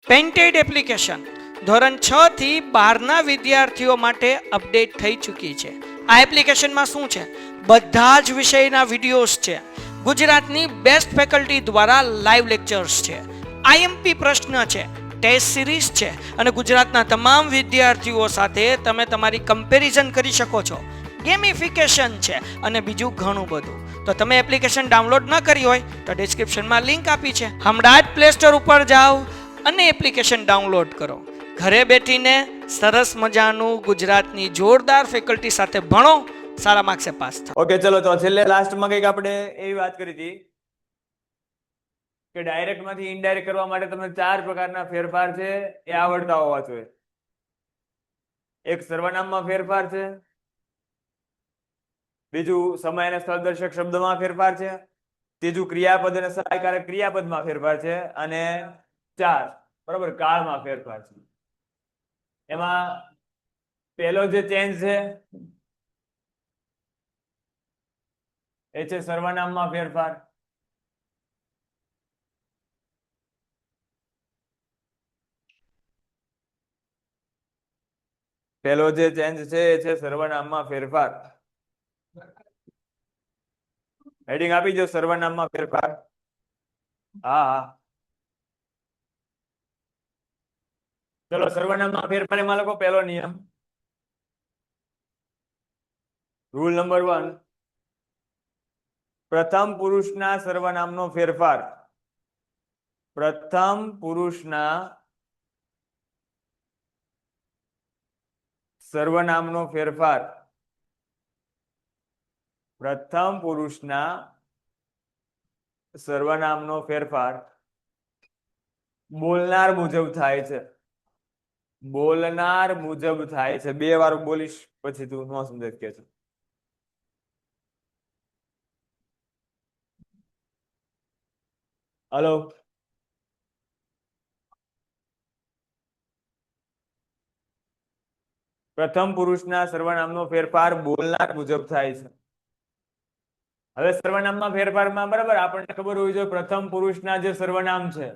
Painted application ધોરણ 6 થી 12ના વિદ્યાર્થીઓ માટે અપડેટ થઈ ચૂકી છે. આ એપ્લિકેશનમાં શું છે? બધા જ વિષયના વિડીયોઝ છે. ગુજરાતની બેસ્ટ ફેકલ્ટી દ્વારા લાઈવ લેક્ચર્સ છે. આઈએમપી પ્રશ્ન છે, ટેસ્ટ સિરીઝ છે અને ગુજરાતના તમામ વિદ્યાર્થીઓ સાથે તમે તમારી કમ્પેરિઝન કરી શકો છો. ગેમિફિકેશન છે અને બીજું ઘણું બધું. તો તમે એપ્લિકેશન ડાઉનલોડ ન કરી હોય તો ડિસ્ક્રિપ્શનમાં લિંક આપી છે. હમણાં જ પ્લે સ્ટોર ઉપર જાઓ અને એપ્લિકેશન ડાઉનલોડ કરો. ઘરે બેઠીને સરસ મજાનું ગુજરાતની જોરદાર ફેકલ્ટી સાથે ભણો, સારા માર્ક્સે પાસ થાઓ. ઓકે, ચલો તો છેલ્લે લાસ્ટમાં કંઈક આપણે એવી વાત કરી હતી કે ડાયરેક્ટ માંથી ઇનડાયરેક્ટ કરવા માટે તમને 4 પ્રકારના ફેરફાર છે એ આવડતા હોવા જોઈએ. એક સર્વનામમાં ફેરફાર છે, બીજું સમય અને સ્થળદર્શક શબ્દમાં ફેરફાર છે, ત્રીજું ક્રિયાપદ અને સહાયકારક ક્રિયાપદમાં ફેરફાર છે અને 4 બરાબર કાળમાં ફેરફાર છે. એમાં પહેલો જે ચેન્જ છે એ છે સર્વનામમાં ફેરફાર. પહેલો જે ચેન્જ છે એ છે સર્વનામમાં ફેરફાર. હેડિંગ આપી દો, સર્વનામમાં ફેરફાર. હા હા, ચલો સર્વનામમાં ફેરફાર એમાં લખો પહેલો નિયમ. રૂલ નંબર 1, પ્રથમ પુરુષના સર્વનામનો ફેરફાર. પ્રથમ પુરુષના સર્વનામનો ફેરફાર. પ્રથમ પુરુષના સર્વનામનો ફેરફાર બોલનાર મુજબ થાય છે. બોલનાર મુજબ થાય છે. 2 વાર બોલીશ પછી તું ન સમજે કે છે. હલો, પ્રથમ પુરુષના સર્વનામનો ફેરફાર બોલનાર મુજબ થાય છે. હવે સર્વનામમાં ફેરફારમાં બરાબર આપણને ખબર હોવી જોઈએ પ્રથમ પુરુષના જે સર્વનામ છે,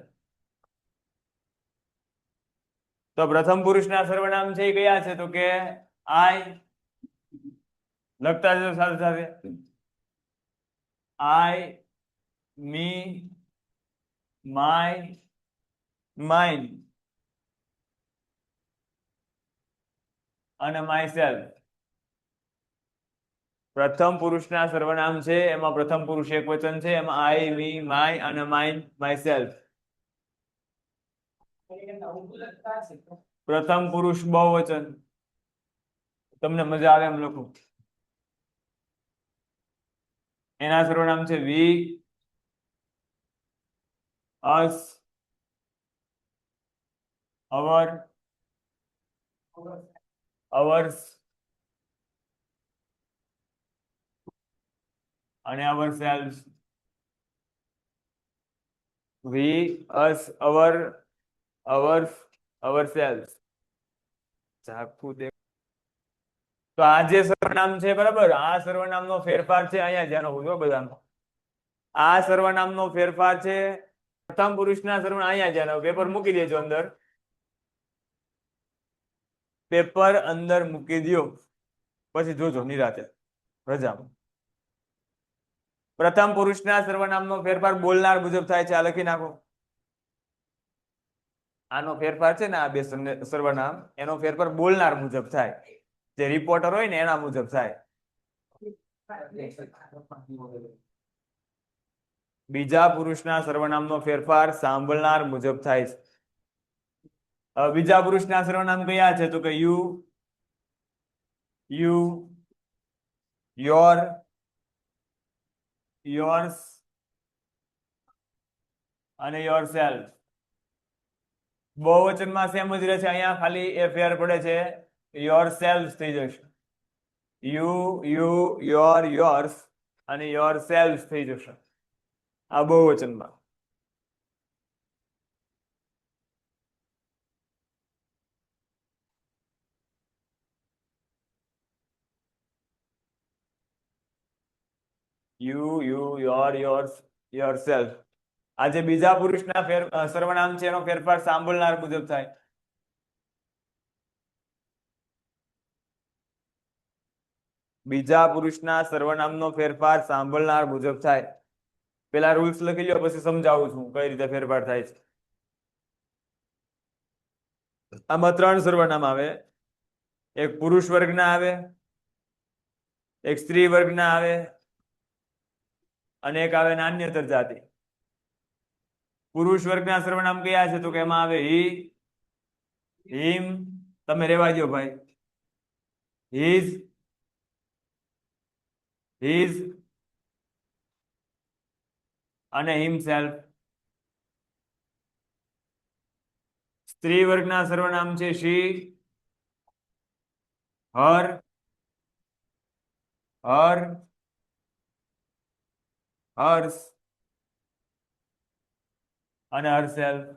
તો પ્રથમ પુરુષના સર્વનામ છે એ કયા છે? તો કે આઈ, લખતા જજો સાથે સાથે. આઈ, મી, માય, માઇન અને માય સેલ્ફ. પ્રથમ પુરુષના સર્વનામ છે એમાં પ્રથમ પુરુષ એક વચન છે, એમાં આઈ, મી, માય અને માઇન, માય સેલ્ફ. પ્રથમ પુરુષ બહુવચન. તમને મજા આવે એમ લખો. એના સર્વનામ છે વી, અસ, અવર, અવર્સ અને our self. We, us, our, ours, our self. તો આ જે સર્વનામ છે બરાબર, આ સર્વનામનો ફેરફાર છે. અહીંયા ધ્યાન હોવું જોઈએ બધાનો. આ સર્વનામનો ફેરફાર છે પ્રથમ પુરુષના સર્વનામ. અહીંયા ધ્યાન, પેપર મૂકી દેજો અંદર. પેપર અંદર મૂકી દો પછી જોજો નિરાતે રજામાં. પ્રથમ પુરુષના સર્વનામનો ફેરફાર બોલનાર મુજબ થાય છે. આ લખી નાખો. આનો ફેરફાર છે ને આ બે સર્વનામ, એનો ફેરફાર બોલનાર મુજબ થાય. જે રિપોર્ટર હોય ને એના મુજબ થાય. બીજા પુરુષના સર્વનામનો ફેરફાર સાંભળનાર મુજબ થાય છે. બીજા પુરુષના સર્વનામ કયા છે? તો કે યુ, યુ, યોર, યોર્સ અને યોર સેલ્ફ. બહુવચનમાં સેમ જ રહે છે. અહીંયા ખાલી એ ફેર પડે છે, યોર સેલ્ફ થઈ જશે. યુ, યુ, યોર, યોર્સ અને યોર સેલ્ફ થઈ જશે આ બહુવચનમાં. You, you, your, yours, yourself. આ જે બીજા પુરુષના સર્વનામ છે એનો ફેરફાર સાંભળનાર મુજબ થાય. બીજા પુરુષના સર્વનામનો ફેરફાર સાંભળનાર મુજબ થાય. પેલા રૂલ્સ લખી લો, પછી સમજાવું છું કઈ રીતે ફેરફાર થાય છે. આમાં 3 સર્વનામ આવે. એક પુરુષ વર્ગના આવે, એક સ્ત્રી વર્ગના આવે અને એક આવે નાન્યતર જાતિ. પુરુષ વર્ગના સર્વનામ કયા છે? તો કે એમાં આવે હી, હિમ, તમે રેવા દો ભાઈ, હિઝ, હિઝ અને હિમસેલ્ફ. સ્ત્રી વર્ગના સર્વનામ છે શી, હર, હર, હર્ષ અને હરસેલ્ફ.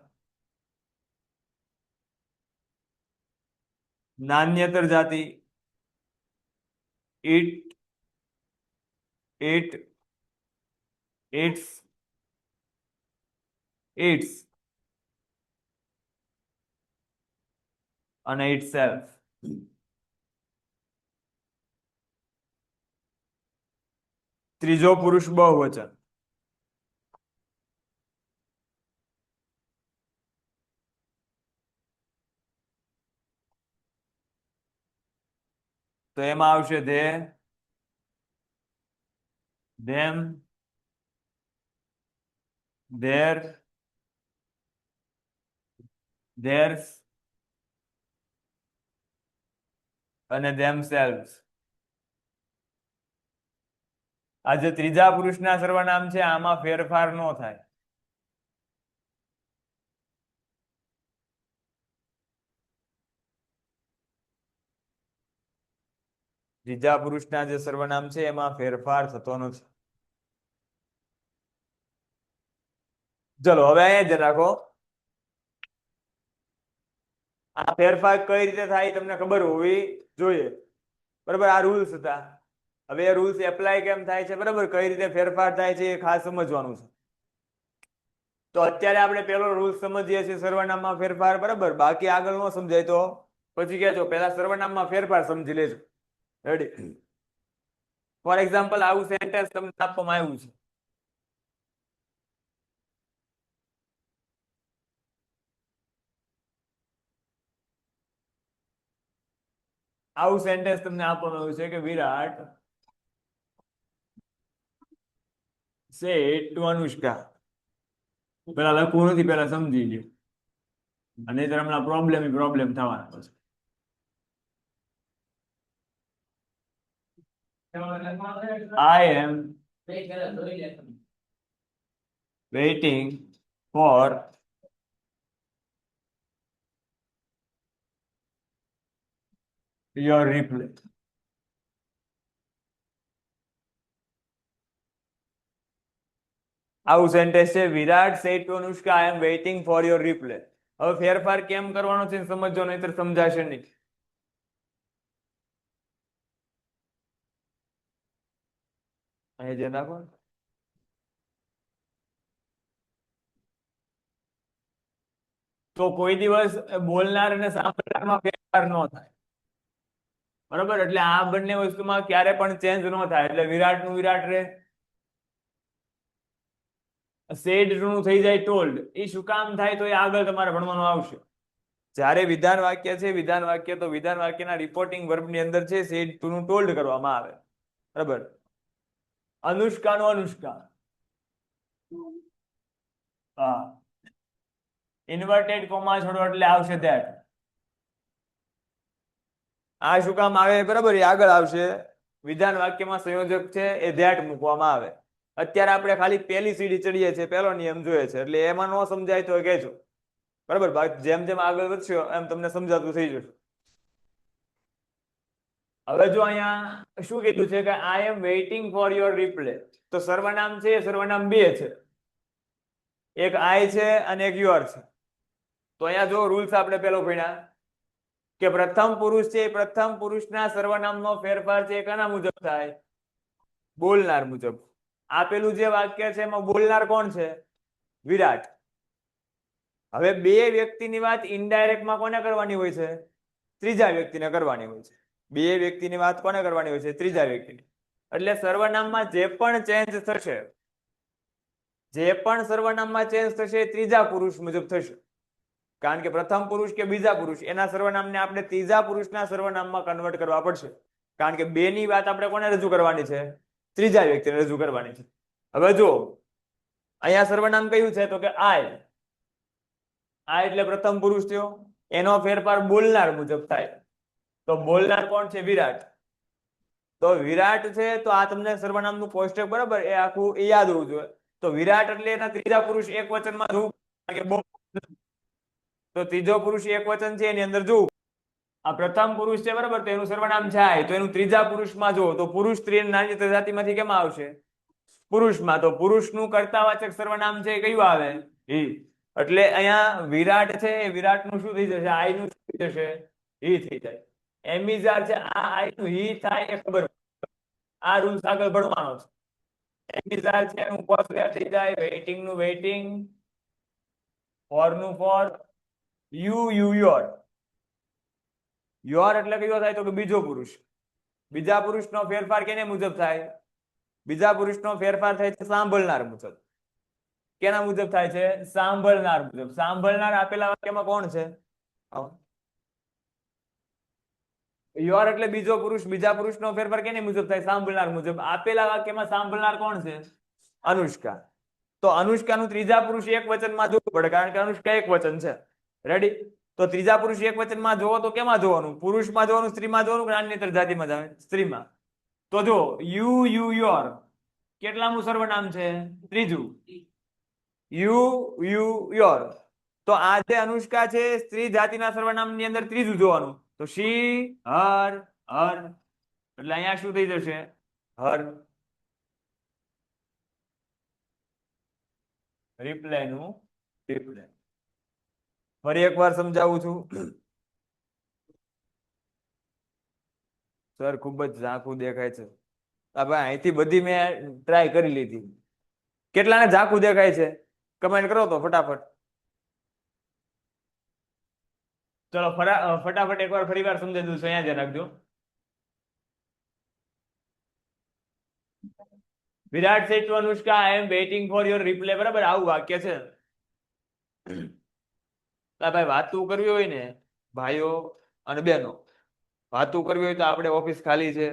નાન્યતર જાતિ ઇટ, ઇટ, ઇટ્સ, ઇટ્સ અને ઇટસેલ્ફ. ત્રીજો પુરુષ બહુવચન. તો એમાં આવશે ધે, ધેમ, ધેર, ધેર્સ અને themselves. આ જે ત્રીજા પુરુષના સર્વનામ છે આમાં ફેરફાર ન થાય. ત્રીજા પુરુષના જે સર્વનામ છે એમાં ફેરફાર થતો નથી. ચલો હવે અહીંયા જ રાખો. આ ફેરફાર કઈ રીતે થાય તમને ખબર હોવી જોઈએ. બરાબર, આ રૂલ્સ હતા. હવે એ રૂલ્સ એપ્લાય કેમ થાય છે, બરાબર, કઈ રીતે ફેરફાર થાય છે એ ખાસ સમજવાનું છે. તો અત્યારે આપણે પેલો રૂલ સમજીએ છીએ સર્વનામમાં ફેરફાર, બરાબર. બાકી આગળ ન સમજાય તો પછી કહેજો. પહેલા સર્વનામમાં ફેરફાર સમજી લેજો. રેડી? ફોર એક્ઝામ્પલ આવું સેન્ટેન્સ તમને આપવામાં આવ્યું છે. આવું સેન્ટેન્સ તમને આપવામાં આવ્યું છે કે વિરાટ said to અનુષ્કા. પેલા લખવું નથી, પેલા સમજી લ્યો. અને નહીંતર હમણાં પ્રોબ્લેમ થવાના છે. I am waiting for your reply. આવું સેન્ટેન્સ છે. વિરાટ said to Anushka I am waiting for your reply. હવે ફેરફાર કેમ કરવાનો છે સમજો, નહીંતર સમજાશે નહીં. અહીં જે નાખો. તો કોઈ દિવસ બોલનાર અને સાંભળનારમાં ફેરફાર ન થાય. બરાબર, એટલે આ બંને વસ્તુમાં ક્યારે પણ ચેન્જ ન થાય. એટલે વિરાટનું વિરાટ રહે, સેડ નું થઈ જાય ટોલ્ડ. એ શું કામ થાય તો એ આગળ તમારે ભણવાનું આવશે. જ્યારે વિધાન વાક્ય છે, વિધાન વાક્ય, તો વિધાન વાક્યના રિપોર્ટિંગ વર્બની અંદર છે સેડ ટુ નું ટોલ્ડ કરવામાં આવે. બરાબર. અનુષ્કાનો અનુષ્કા, હા, ઇન્વર્ટેડ કોમા છોડો એટલે આવશે ધેટ. આ શું કામ આવે, બરાબર, એ આગળ આવશે. વિધાન વાક્યમાં સંયોજક છે એ ધેટ મૂકવામાં આવે. અત્યારે આપણે ખાલી પહેલી સીડી ચડીએ છીએ, પહેલો નિયમ જોઈએ છે, એટલે એમાં ન સમજાય તો કહેજો. બરાબર, જેમ જેમ આગળ વધશો એમ તમને સમજાતું થઈ જશે. હવે જો અહીંયા શું કીધું છે કે I am waiting for your reply. તો સર્વનામ છે, સર્વનામ બે છે. એક આઈ છે અને એક યોર છે. તો અહીંયા જો રૂલ્સ આપણે પેલો ભણ્યા કે પ્રથમ પુરુષ છે, પ્રથમ પુરુષના સર્વનામનો ફેરફાર છે કોના મુજબ થાય? બોલનાર મુજબ. આપેલું જે વાક્ય છે એમાં બોલનાર કોણ છે? વિરાટ. હવે બે વ્યક્તિની વાત ઇનડાયરેક્ટમાં કોને કરવાની હોય છે? ત્રીજા વ્યક્તિને કરવાની હોય છે. બે વ્યક્તિની વાત કોને કરવાની હોય છે? ત્રીજા વ્યક્તિને. એટલે સર્વનામમાં જે પણ ચેન્જ થશે, જે પણ સર્વનામમાં ચેન્જ થશે એ ત્રીજા પુરુષ મુજબ થશે. કારણ કે પ્રથમ પુરુષ કે બીજા પુરુષ એના સર્વનામને આપણે ત્રીજા પુરુષના સર્વનામમાં કન્વર્ટ કરવા પડશે. કારણ કે બે ની વાત આપણે કોને રજૂ કરવાની છે? ત્રીજા વ્યક્તિને રજૂ કરવાની છે. હવે જો અહીંયા સર્વનામ કયું છે? તો કે આય. આ એટલે પ્રથમ પુરુષ થયો. એનો ફેરફાર બોલનાર મુજબ થાય. તો બોલનાર કોણ છે? વિરાટ. તો વિરાટ છે તો આ તમને સર્વનામનું કોષ્ટક બરાબર એ આખું એ યાદ હોવું જોઈએ. તો વિરાટ એટલે એના ત્રીજા પુરુષ એક વચનમાં જોવું, કારણ કે બહુ તો ત્રીજો પુરુષ એક વચન છે એની અંદર જોવું. આ પ્રથમ પુરુષ છે બરાબર, તો એનું સર્વનામ છે આય. તો એનું ત્રીજા પુરુષમાં જો તો પુરુષ સ્ત્રી નાની જાતિમાંથી કેમાં આવશે? પુરુષમાં. તો પુરુષનું કર્તાવાચક સર્વનામ છે એ કયું આવે? ઈ. એટલે અહીંયા વિરાટ છે એ વિરાટનું શું થઈ જશે? આયનું શું થઈ જશે? ઈ થઈ જાય. એમિઝાર છે આ આયનું હી થાય એ ખબર. આ રૂલ્સ આગળ ભણવાનો છે. એમિઝાર છે એનું કોસ થઈ જાય, વેઇટિંગ નું વેઇટિંગ, ફોર નું ફોર, યુ યોર. યોર એટલે કયો થાય? તો કે બીજો પુરુષ. બીજા પુરુષનો ફેરફાર કેને મુજબ થાય? બીજા પુરુષનો ફેરફાર થાય છે સાંભળનાર મુજબ. કેના મુજબ થાય છે? સાંભળનાર મુજબ. સાંભળનાર આપેલા વાક્યમાં કોણ છે? યોર એટલે બીજો પુરુષ. બીજા પુરુષનો ફેરફાર કેની મુજબ થાય? સાંભળનાર મુજબ. આપેલા વાક્યમાં સાંભળનાર કોણ છે? અનુષ્કા. તો અનુષ્કાનું ત્રીજા પુરુષ એક વચનમાં જોવું પડે, કારણ કે અનુષ્કા એક વચન છે. રેડી? તો ત્રીજા પુરુષ એક વચનમાં જોવો તો કેમાં જોવાનું? પુરુષમાં જોવાનું, સ્ત્રીમાં જોવાનું, નાન્યતર જાતિમાં જવાનું? સ્ત્રીમાં. તો જો યુ યોર કેટલામું સર્વનામ છે? ત્રીજું. You your. તો આ જે અનુષ્કા છે સ્ત્રી જાતિના સર્વનામની અંદર ત્રીજું જોવાનું. તો શી, હર, હર. એટલે અહીંયા શું થઈ જશે? હર. રિપ્લાય નું રિપ્લાય. ફરી એકવાર સમજાવું છું. સર ખૂબ જ ઝાંખું દેખાય છે. ભાઈ અહીંથી બધી મેં ટ્રાય કરી લીધી. કેટલાને ઝાંખું દેખાય છે? કમેન્ટ કરો તો ફટાફટ. ચલો ફટાફટ એકવાર ફરીવાર સમજાવી દઉં છું. અહીંયા ધ્યાન રાખજો. વિરાટ said to Anushka, I am waiting for your reply. બરાબર, આવું વાક્ય છે. ભાઈ વાતું કરવી હોય ને ભાઈઓ અને બહેનો, વાતું કરવી હોય તો આપણે ઓફિસ ખાલી છે,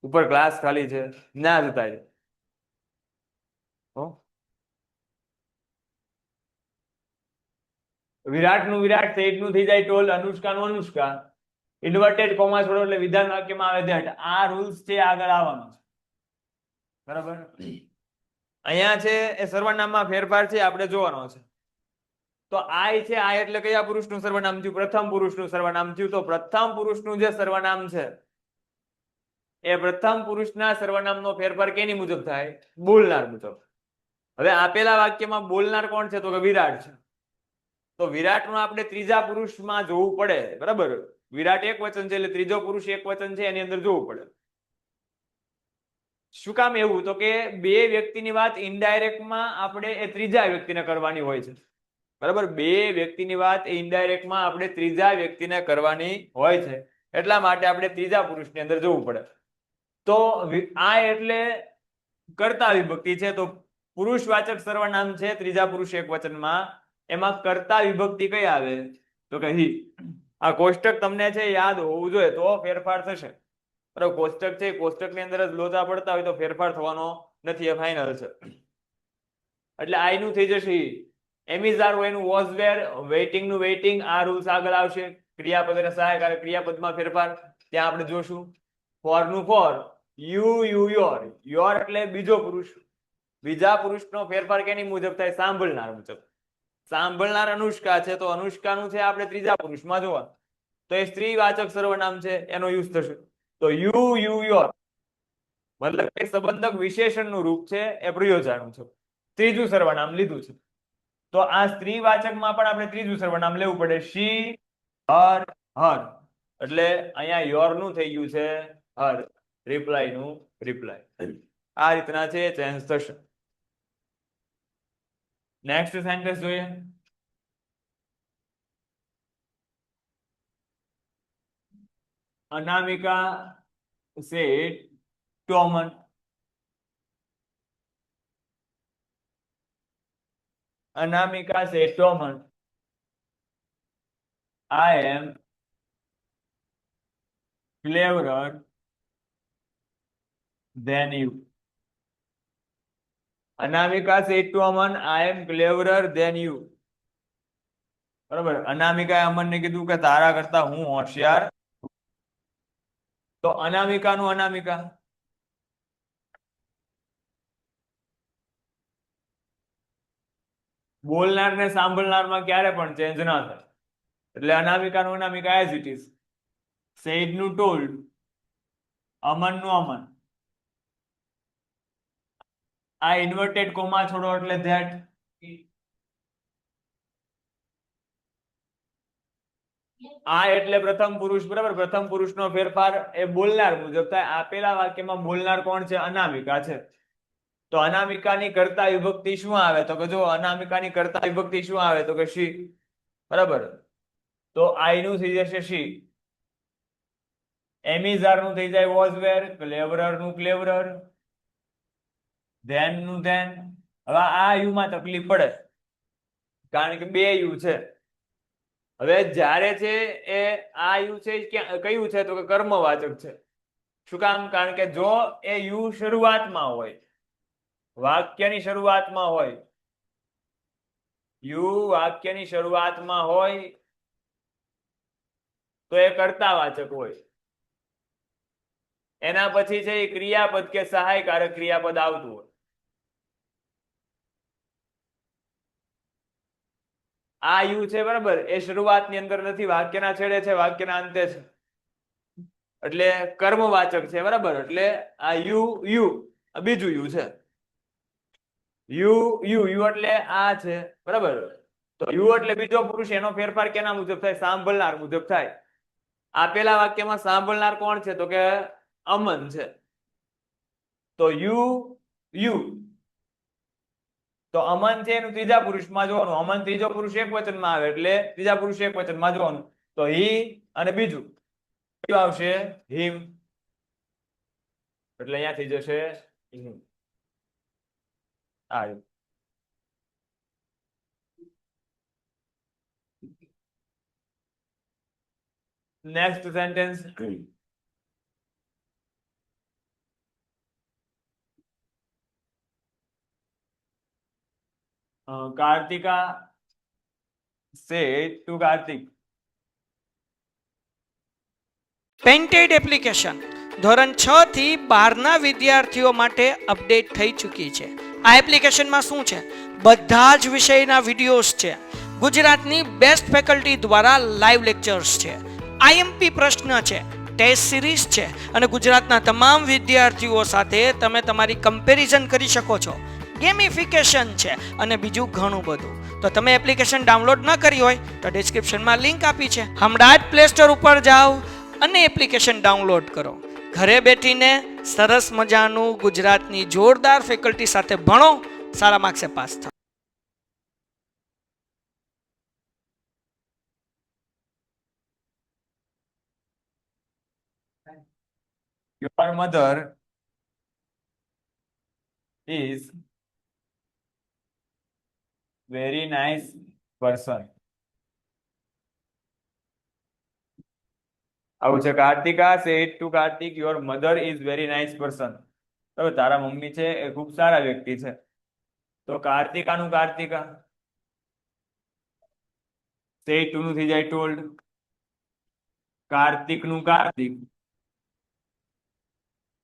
ઉપર ક્લાસ ખાલી છે, ના જતા રહે. વિરાટનું વિરાટ, સેઠનું થઈ જાય ટોલ, અનુષ્કાનું અનુષ્કા. ઇન્વર્ટેડ કોમા છોડો એટલે વિધાન વાક્યમાં આવે ધેટ. આ રૂલ્સ છે આગળ આવવાનો છે. બરાબર. અહીંયા છે એ સર્વનામમાં ફેરફાર છે આપણે જોવાનો છે. તો આય છે, આય એટલે કયા પુરુષનું સર્વનામ થયું? પ્રથમ પુરુષનું સર્વનામ થયું. તો પ્રથમ પુરુષનું જે સર્વનામ છે એ પ્રથમ પુરુષના સર્વનામનો ફેરફાર કેની મુજબ થાય? બોલનાર મુજબ. હવે આપેલા વાક્યમાં બોલનાર કોણ છે? તો કે વિરાટ છે. તો વિરાટનું આપણે ત્રીજા પુરુષમાં જોવું પડે. બરાબર, વિરાટ એક વચન છે એટલે ત્રીજો પુરુષ એક વચન છે એની અંદર જોવું પડે. શું કામ એવું? તો કે બે વ્યક્તિની વાત ઇનડાયરેક્ટમાં આપણે એ ત્રીજા વ્યક્તિને કરવાની હોય છે. બરાબર, બે વ્યક્તિની વાત ઇનડાયરેક્ટમાં આપણે ત્રીજા વ્યક્તિને કરવાની હોય છે. એટલા માટે આપણે ત્રીજા પુરુષની અંદર જોવું પડે. તો આ એટલે કર્તા વિભક્તિ છે. તો પુરુષવાચક સર્વનામ છે ત્રીજા પુરુષ એક વચનમાં, એમાં કર્તા વિભક્તિ કઈ આવે? તો કે હી. આ કોષ્ટક તમને છે યાદ હોવું જોઈએ તો ફેરફાર થશે. બરાબર, કોષ્ટક છે, કોષ્ટકની અંદર જ લોચા પડતા હોય તો ફેરફાર થવાનો નથી, એ ફાઇનલ છે. એટલે આઈ નું થઈ જશે હી. એમિઝાર હોય એનું વોઝ વેર, વેઇટિંગ નું વેઇટિંગ. આ રૂલ્સ આગળ આવશે. ક્રિયાપદ અને સહાયક ક્રિયાપદમાં ફેરફાર ત્યાં આપણે જોશું. ફોર નું ફોર, યુ યોર. યોર એટલે બીજો પુરુષ. બીજા પુરુષનો ફેરફાર કેની મુજબ થાય? સાંભળનાર મુજબ. સાંભળનાર અનુષ્કા છે તો અનુષ્કાનું છે આપણે ત્રીજા પુરુષમાં જોવાનું. તો એ સ્ત્રીવાચક સર્વનામ છે એનો યુઝ થશે. તો યુ યોર મતલબ એક સંબંધક વિશેષણનું રૂપ છે, એ પ્રયોજાનું છે. ત્રીજું સર્વનામ લીધું છે. તો આ સ્ત્રીવાચકમાં પણ આપણે ત્રીજું સર્વનામ લેવું પડે. શી, હર, હર. એટલે અહીંયા યોર નું થઈ ગયું છે હર. રિપ્લાય નું રિપ્લાય. આ રીતના છે ચેન્જ થશે. નેક્સ્ટ સેન્ટેન્સ જોઈએ. અનામિકા said to Aman. Anamika said to Aman, I am cleverer than you. Anamika said to Aman, I am cleverer than you. બરાબર. અનામિકાએ અમનને કીધું કે તારા કરતા હું હોશિયાર. તો અનામિકાનું અનામિકા બોલનાર ને સાંભળનારમાં ક્યારે પણ ચેન્જ ના થાય, એટલે અનામિકાનું અનામિકા એઝ ઇટ ઇઝ. સેડ નું ટોલ્ડ, અમનનું અમન. આ ઇન્વર્ટેડ કોમા છોડો એટલે ધેટ. આ એટલે પ્રથમ પુરુષ, બરાબર. પ્રથમ પુરુષનો ફેરફાર એ બોલનાર મુજબ થાય. આપેલા વાક્યમાં બોલનાર કોણ છે? અનામિકા છે. તો અનામિકાની કર્તા વિભક્તિ શું આવે? તો કે જો અનામિકાની કર્તા વિભક્તિ શું આવે? તો કે શી, બરાબર. તો આઈ નું થઈ જશે શી, એમિઝાર નું થઈ જાય વોઝ વેર, ક્લેવરર નું ક્લેવરર, ધેન નું ધેન. હવે આ યુ માં તકલીફ પડે કારણ કે બે યુ છે. હવે જ્યારે છે એ આ યુ છે કયું છે? તો કે કર્મવાચક છે. શું કામ? કારણ કે જો એ યુ શરૂઆતમાં હોય, વાક્યની શરૂઆતમાં હોય, યુ વાક્યની શરૂઆતમાં હોય તો એ કર્તાવાચક હોય. એના પછી છે એ ક્રિયાપદ કે સહાયકારક ક્રિયાપદ આવતું હોય. આ યુ છે, બરાબર, એ શરૂઆતની અંદર નથી, વાક્યના છેડે છે, વાક્યના અંતે છે, એટલે કર્મવાચક છે, બરાબર. એટલે આ યુ યુ બીજું યુ છે. યુ યુ યુ એટલે આ છે, બરાબર. તો યુ એટલે બીજો પુરુષ, એનો ફેરફાર કેના મુજબ થાય? સાંભળનાર મુજબ થાય. આપેલા વાક્યમાં સાંભળનાર કોણ છે? તો કે અમન છે. તો યુ યુ, તો અમન છે એનું ત્રીજા પુરુષમાં જોવાનું. અમન ત્રીજો પુરુષ એક વચનમાં આવે એટલે ત્રીજા પુરુષ એક વચનમાં જોવાનું. તો હી અને બીજું કયું આવશે? હિમ. એટલે અહીંયા થઈ જશે હિમ. આવ્યું. Next sentence. Kartika said to Karthik. Painted application ધોરણ 6 થી 12ના વિદ્યાર્થીઓ માટે અપડેટ થઈ ચૂકી છે. આ એપ્લિકેશનમાં શું છે? બધા જ વિષયના વિડીયોઝ છે. ગુજરાતની બેસ્ટ ફેકલ્ટી દ્વારા લાઈવ લેક્ચર્સ છે, આઈએમપી પ્રશ્ન છે, ટેસ્ટ સિરીઝ છે અને ગુજરાતના તમામ વિદ્યાર્થીઓ સાથે તમે તમારી કમ્પેરિઝન કરી શકો છો. ગેમિફિકેશન છે અને બીજું ઘણું બધું. તો તમે એપ્લિકેશન ડાઉનલોડ ન કરી હોય તો ડિસ્ક્રિપ્શનમાં લિંક આપી છે. હમણાં જ પ્લે સ્ટોર ઉપર જાઓ અને એપ્લિકેશન ડાઉનલોડ કરો. ઘરે બેઠીને સરસ મજાનું ગુજરાતની જોરદાર ફેકલ્ટી સાથે ભણો, સારા માર્ક્સે પાસ થાઓ. Your mother is very nice person. આવું છે. કાર્તિકા said to Karthik, your mother is very nice person. તો તારા મમ્મી છે એ ખૂબ સારા વ્યક્તિ છે. તો કાર્તિકાનું કાર્તિકા, said to નું થઈ જાય told, કાર્તિકનું કાર્તિક,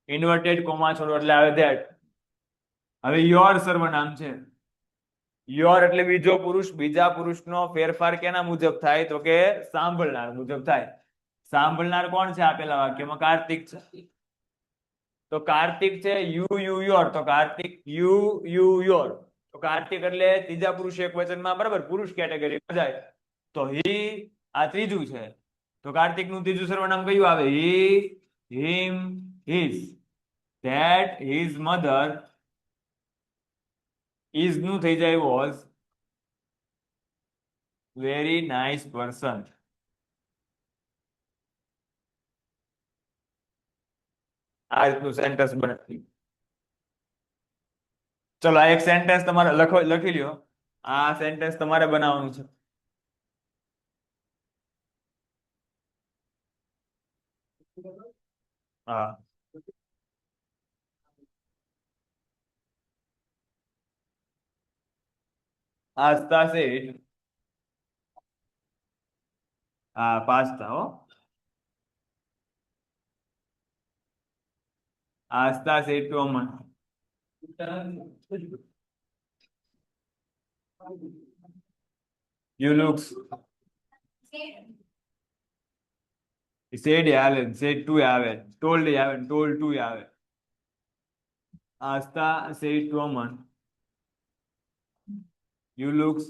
ઇન્વર્ટેડ કોમા છોડો એટલે આવે ધેટ. હવે યોર સર્વનામ છે. યોર એટલે બીજો પુરુષ, બીજા પુરુષનો ફેરફાર કેના મુજબ થાય? તો કે સાંભળનાર મુજબ થાય. સાંભળનાર કોણ છે આપેલા વાક્યમાં? કાર્તિક છે. તો કાર્તિક છે યુ યુ યોર, તો કાર્તિક યુ યુ યોર. તો કાર્તિક એટલે ત્રીજા પુરુષ એક વચનમાં, બરાબર, પુરુષ કેટેગરીમાં જાય. તો હી આ ત્રીજું છે. તો કાર્તિકનું ત્રીજું સર્વનામ કયું આવે? He, him, his. That his mother is નું થઈ જાય વોઝ, વેરી નાઇસ પર્સન. આ રીતનું સેન્ટેન્સ બને. ચલો આ એક સેન્ટેન્સ તમારે લખી લ્યો. આ સેન્ટેન્સ તમારે બનાવવાનું છે. હા. આસ્તા સેડ, હા પાસ્તા હો. Aastha said to Aman, you looks, said આવે, સેડ ટુ આવે, ટોલ્ડ આવે, ટોલ્ડ ટુ આવે. Aastha said to Aman, you looks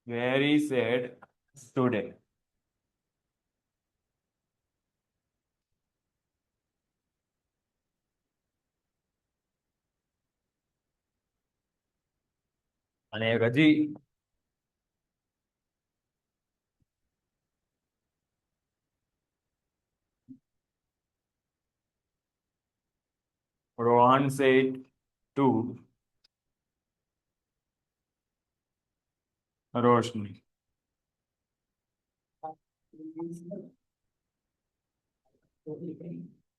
very sad today. અને એક હજી, Rohan said to Roshni,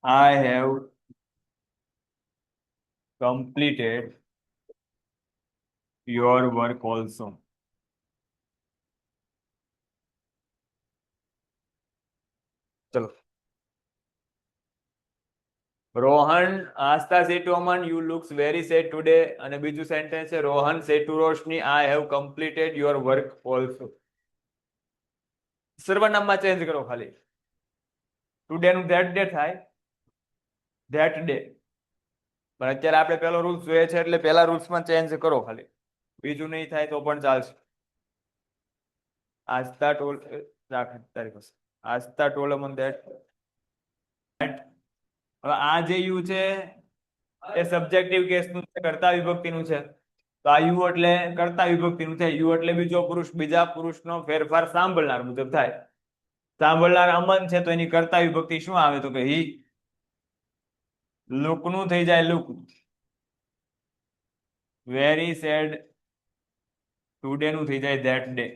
I have completed your work also. ચલો. Rohan આસ્તા said to Aman, you looks very sad today. અને બીજું સેન્ટેન્સ છે Rohan said to Roshni, I have completed your work also. સર્વનામમાં change કરો ખાલી. ટુડે નું ધેટ ડે થાય, that day. પણ અત્યારે આપણે પેલો રૂલ્સ જોઈએ છે એટલે પેલા રૂલ્સમાં ચેન્જ કરો ખાલી. બીજું નહીં થાય તો પણ ચાલશે. આસ્તા ટોલ રાખ તારી પાસે. આસ્તા ટોલ અમન ધેટ. હવે આ જે યુ છે એ સબ્જેક્ટિવ કેસનું છે, કર્તા વિભક્તિનું છે. તો આ યુ એટલે કર્તા વિભક્તિનું થાય. યુ એટલે બીજો પુરુષ, બીજા પુરુષનો ફેરફાર સાંભળનાર મુજબ થાય. સાંભળનાર અમન છે તો એની કર્તા વિભક્તિ શું આવે તો કે હી. લુક નું થઈ જાય લુક. વેરી સેડ ટુડે નું થઈ જાય ધેટ ડે.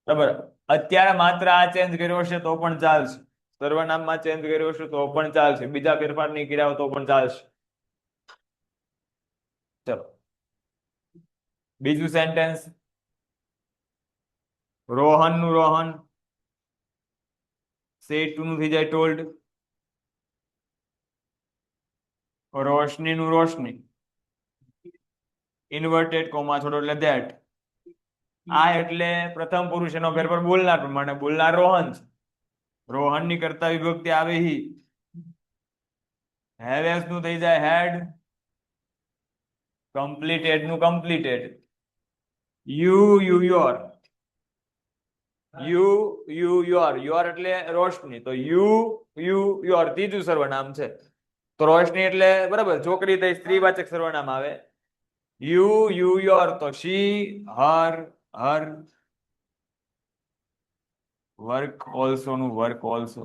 બરાબર. અત્યારે માત્ર આ ચેન્જ કર્યો હશે તો પણ ચાલશે. સર્વનામમાં ચેન્જ કર્યો હશે તો પણ ચાલશે. બીજા ફેરફાર નહીં કર્યા હોય તો પણ ચાલશે. ચલો બીજું સેન્ટેન્સ. રોહન નું રોહન, સેડ ટુ નું થઈ જાય ટોલ્ડ, રોશની નું રોશની, ઇન્વર્ટેડ કોમા છોડો એટલે ધેટ. આ એટલે પ્રથમ પુરુષ એનો ફેરફાર બોલનાર પ્રમાણે. બોલનાર રોહન છે. રોહન ની કરતા વિભક્તિ આવે હી. હેવેસ નું થઈ જાય હેડ, કમ્પ્લીટેડ નું કમ્પ્લીટેડ, યુ યોર, યોર એટલે રોશની. તો યુ યોર ત્રીજું સર્વનામ છે. તો રોશની એટલે બરાબર છોકરી થઈ, સ્ત્રીવાચક સર્વનામ આવે. યુ યોર તો શી, હર વર્ક ઓલ્સો નું વર્ક ઓલ્સો.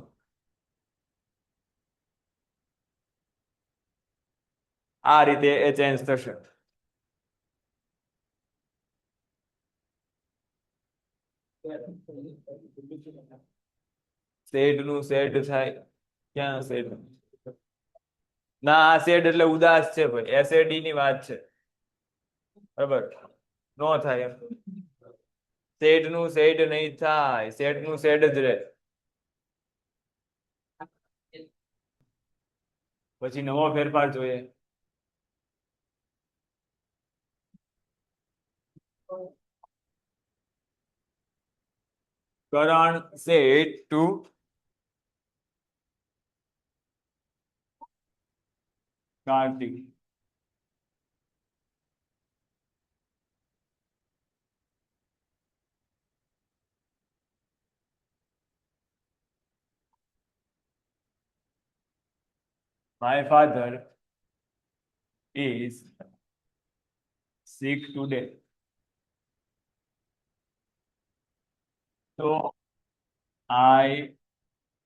આ રીતે એ ચેન્જ થશે. સેડ નું સેડ થાય. ક્યાં સેડ? ના આ સેડ એટલે ઉદાસ છે ભાઈ, એસએડી ની વાત છે. બરાબર નો થાય એમ. સેડ નું સેડ નહીં થાય, સેડ નું સેડ જ રહે. પછી નવો ફેરફાર જોઈએ. Karan said to Kartik, My father is sick today. So I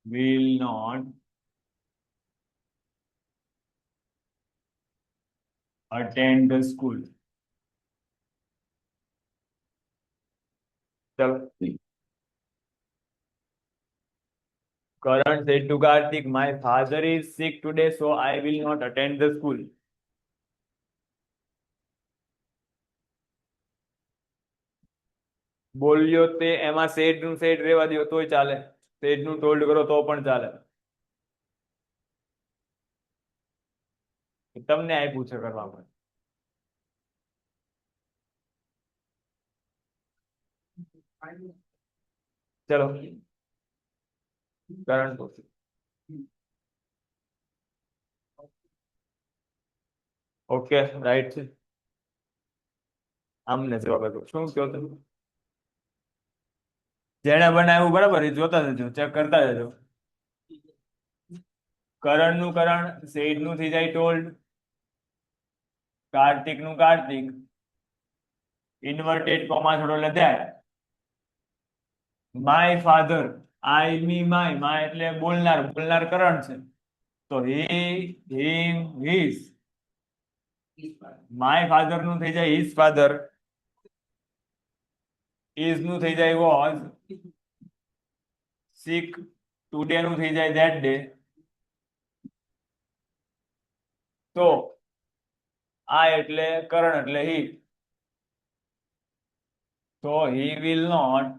will not attend the school. So Karan said to Karthik, my father is sick today, so I will not attend the school. બોલ્યો તે એમાં sad નું sad રેવા દો તોય ચાલે, sad નું told કરો તો પણ ચાલે. તમને આપ્યું છે કરવા માટે. ચલો કરણ ઓકે રાઈટ છે. આમને જવાબ આપ્યો. શું કહો તમે? જેણે બનાવ્યું બરાબર એ જોતા જજો, ચેક કરતા જજો. કરણ નું કરણ, સેડ નું થઈ જાય ટોલ્ડ, કાર્તિક નું કાર્તિક, ઇન્વર્ટેડ કોમા થોડો એટલે that. My father, I me my, my એટલે બોલનાર, બોલનાર કરણ છે તો હી હિમ હિઝ. માય ફાધર નું થઈ જાય હિઝ ફાધર, ઇઝ નું થઈ જાય વોઝ, સિક ટુડે નું થઈ જાય ધેટ ડે. તો આ એટલે કરણ એટલે હી, તો he will not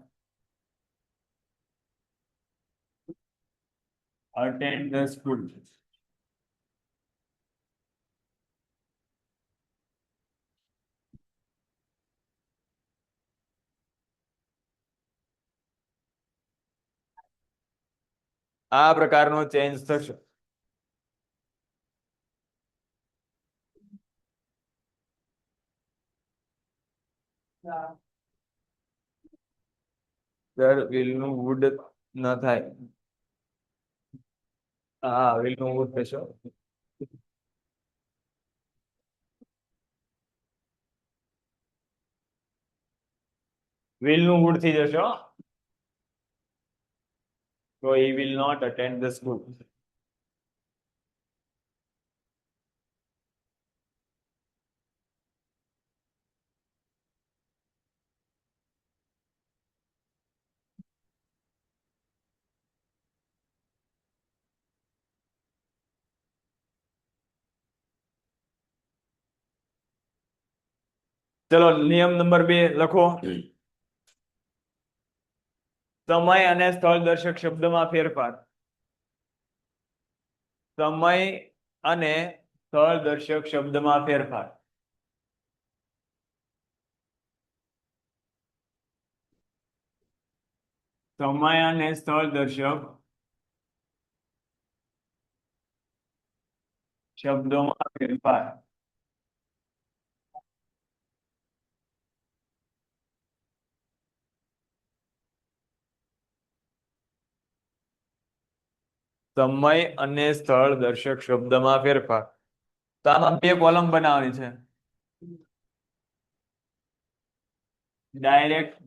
attend the school. આ પ્રકારનો ચેન્જ થશે. સર વિલ નું વુડ ન થાય. હા વિલ નું વુડ થશે. વિલ નું વુડ થઈ જશે હો. So he will not attend the school. ચલો નિયમ નંબર 2 લખો. સમય અને સ્થળ દર્શક શબ્દમાં ફેરફાર. સમય અને સ્થળ દર્શક શબ્દમાં ફેરફાર. સમય અને સ્થળ દર્શક શબ્દોમાં ફેરફાર. સમય અને સ્થળ દર્શક શબ્દમાં ફેરફાર. તો આમાં 2 કોલમ બનાવવાની છે, ડાયરેક્ટ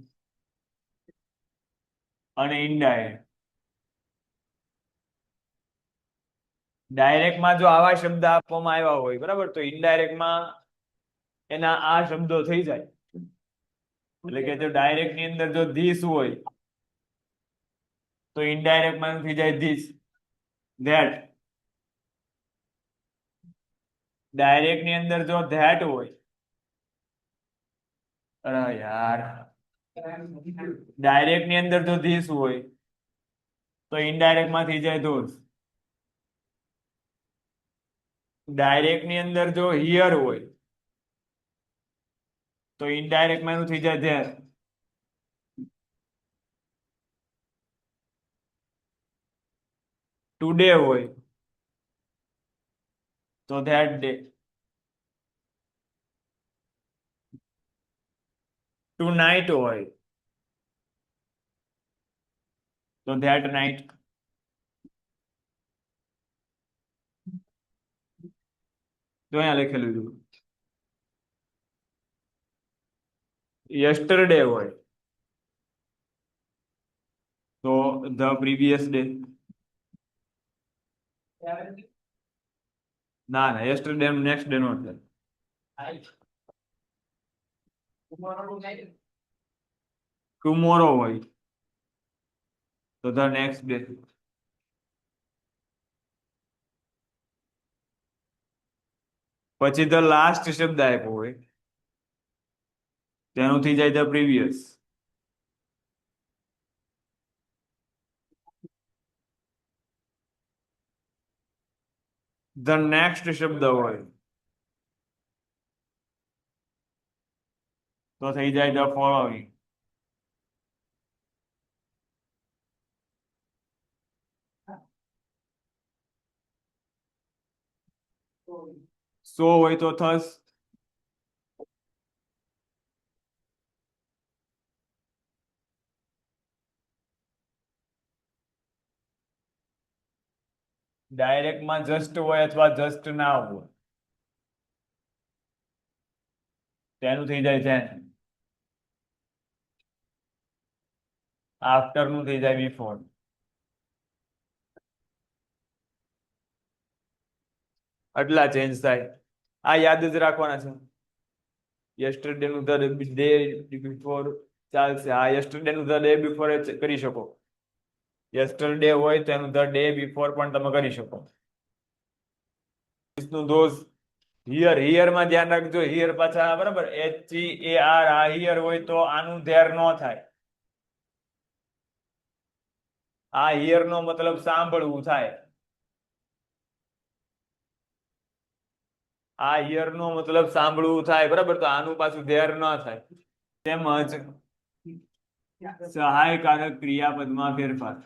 અને ઇનડાયરેક્ટ. ડાયરેક્ટ માં જો આવા શબ્દ આપવામાં આવ્યા હોય બરાબર, તો ઇનડાયરેક્ટ માં એના આ શબ્દો થઈ જાય. એટલે કે જો ડાયરેક્ટ ની અંદર જો ધીસ હોય તો ઇનડાયરેક્ટ માં થઈ જાય ધીસ ધેટ. ડાયરેક્ટ ની અંદર જો ધેટ હોય, અરે યાર, ડાયરેક્ટ ની અંદર જો ધીસ હોય તો ઇનડાયરેક્ટ માં થઈ જાય ધોઝ. ડાયરેક્ટ ની અંદર જો હિયર હોય તો ઇનડાયરેક્ટ માં થઈ જાય ધેર. ટુડે હોય તો ધેટ ડે. ટુ નાઇટ હોય તો ધેટ નાઇટ. જો અહીંયા લખેલું છે યસ્ટરડે હોય તો ધ પ્રીવિયસ ડે. ના ના, યસ્ટરડે નેક્સ્ટ ડે નો થાય. ટુમોરો હોય તો ધ નેક્સ્ટ ડે. પછી ધ લાસ્ટ શબ્દ આપ્યો હોય તેનું થઈ જાય ધ પ્રીવિયસ. ધ નેક્સ્ટ શબ્દ હોય તો થઈ જાય ધ ફોલોઈંગ. સો હોય તો થસ. ડાયરેક્ટ માં જસ્ટ હોય અથવા જસ્ટ ના હોય તેનું થઈ જાય છે. આફ્ટર નું થઈ જાય બિફોર. આટલા ચેન્જ થાય. આ યાદ જ રાખવાના છે. યસ્ટરડે નું ધ ડે બિફોર ચાલશે. આ યસ્ટરડે નું ધ ડે બિફોર કરી શકો. યસ્ટરડે હોય તો એનું ધ ડે બિફોર પણ તમે કરી શકો. ધોઝ હિયર માં ધ્યાન રાખજો. હિયર પાછા બરાબર HEAR આ હિયર હોય તો આનું ધ્યાર ન થાય. આ હિયર નો મતલબ સાંભળવું થાય. આ હિયર નો મતલબ સાંભળવું થાય બરાબર, તો આનું પાછું ધ્યાન ન થાય. તેમજ સહાયકારક ક્રિયાપદમાં ફેરફાર.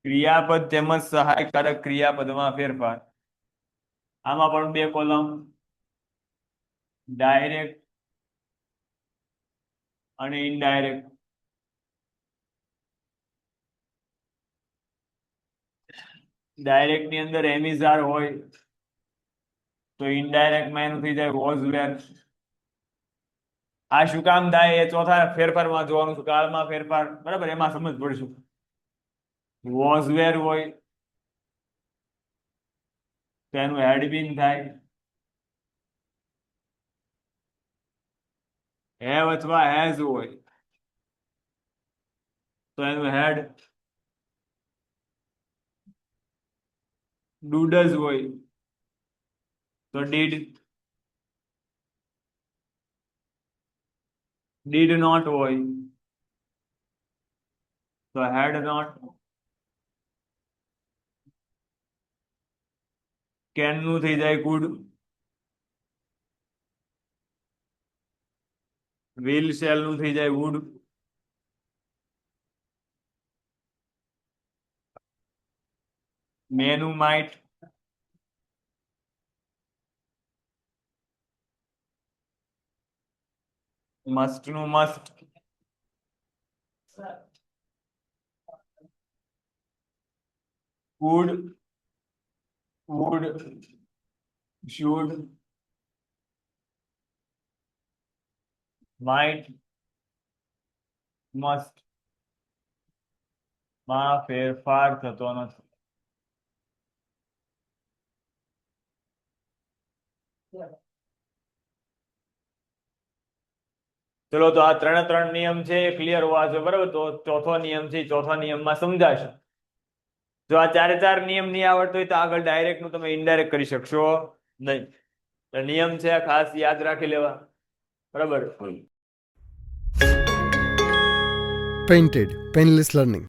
ક્રિયાપદ તેમજ સહાયકારક ક્રિયાપદમાં ફેરફાર. આમાં પણ બે કોલમ, ડાયરેક્ટ અને ઇનડાયરેક્ટ. ડાયરેક્ટ ની અંદર એમિઝાર હોય તો ઇનડાયરેક્ટ માં એનું થઈ જાય વોઝ વેર. આ શું કામ થાય એ ચોથા ફેરફારમાં જોવાનું છે. કાળમાં ફેરફાર બરાબર, એમાં સમજ પડશું. વોઝ વેર હોય તો એનું હેડ બીન થાય. હેવ અથવા હેઝ હોય તો એનું હેડ. ડુડઝ હોય તો ડીડ. ડીડ નોટ હોય તો હેડ નોટ. કેન નું થઈ જાય કુડ. વિલ શેલ નું થઈ જાય વુડ. Menu might. મસ્ટ નું must. would, would, should, might, must માં ફેરફાર થતો નથી. ચલો તો આ ત્રણ નિયમ છે ક્લિયર હોવા જોઈએ બરાબર. તો ચોથો નિયમ છે, ચોથા નિયમમાં સમજાશે. જો આ ચાર નિયમ નહીં આવડતો હોય તો આગળ ડાયરેક્ટ નું તમે ઇનડાયરેક્ટ કરી શકશો નહીં. નિયમ છે ખાસ યાદ રાખી લેવા બરાબર. Painted Painless Learning.